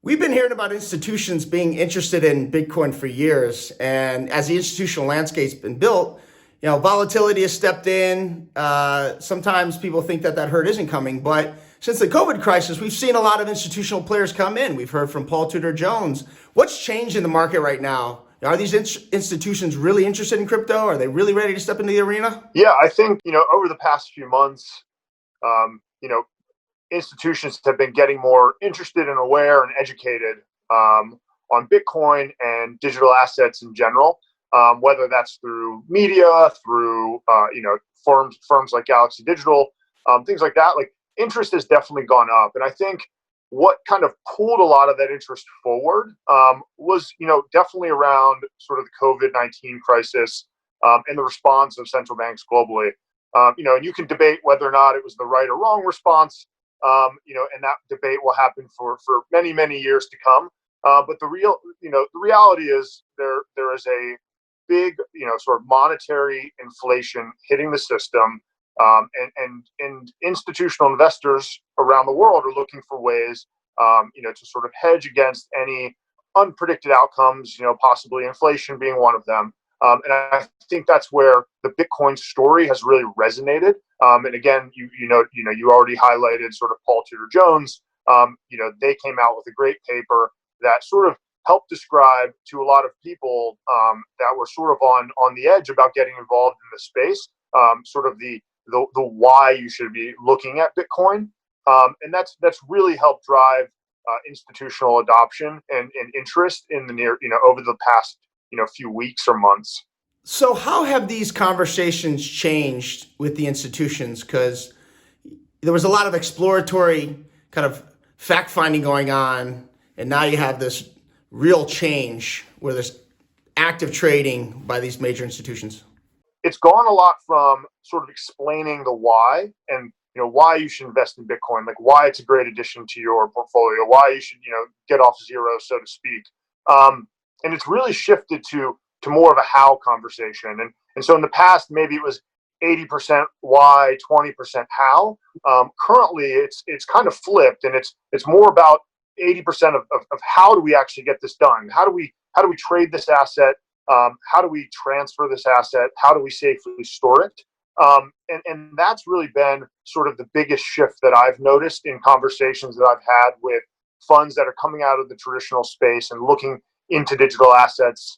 We've been hearing about institutions being interested in Bitcoin for years, and as the institutional landscape's been built, volatility has stepped in. Sometimes people think that hurt isn't coming, but since the COVID crisis, we've seen a lot of institutional players come in. We've heard from Paul Tudor Jones. What's changed in the market right now? Are these institutions really interested in crypto? Are they really ready to step into the arena? Yeah, I think, over the past few months, um, you know, institutions have been getting more interested and aware and educated on Bitcoin and digital assets in general, whether that's through media, through, firms like Galaxy Digital, things like that. Like, interest has definitely gone up. And I think what kind of pulled a lot of that interest forward was, definitely around sort of the COVID-19 crisis and the response of central banks globally. And you can debate whether or not it was the right or wrong response, and that debate will happen for many, many years to come. But the reality is there is a big, sort of monetary inflation hitting the system, and institutional investors around the world are looking for ways, to sort of hedge against any unpredicted outcomes, possibly inflation being one of them. And I think that's where the Bitcoin story has really resonated. And again, you already highlighted sort of Paul Tudor Jones. They came out with a great paper that sort of helped describe to a lot of people that were sort of on the edge about getting involved in the space, sort of the why you should be looking at Bitcoin, and that's really helped drive institutional adoption and interest in the over the past few weeks or months. So, how have these conversations changed with the institutions? Because there was a lot of exploratory kind of fact finding going on, and now you have this real change where there's active trading by these major institutions. It's gone a lot from sort of explaining the why and why you should invest in Bitcoin, like why it's a great addition to your portfolio, why you should get off zero, so to speak. And it's really shifted to more of a how conversation. And so in the past, maybe it was 80% why, 20% how. Currently, it's kind of flipped, and it's more about 80% of how do we actually get this done? How do we trade this asset? How do we transfer this asset? How do we safely store it? And that's really been sort of the biggest shift that I've noticed in conversations that I've had with funds that are coming out of the traditional space and looking into digital assets,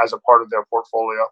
as a part of their portfolio.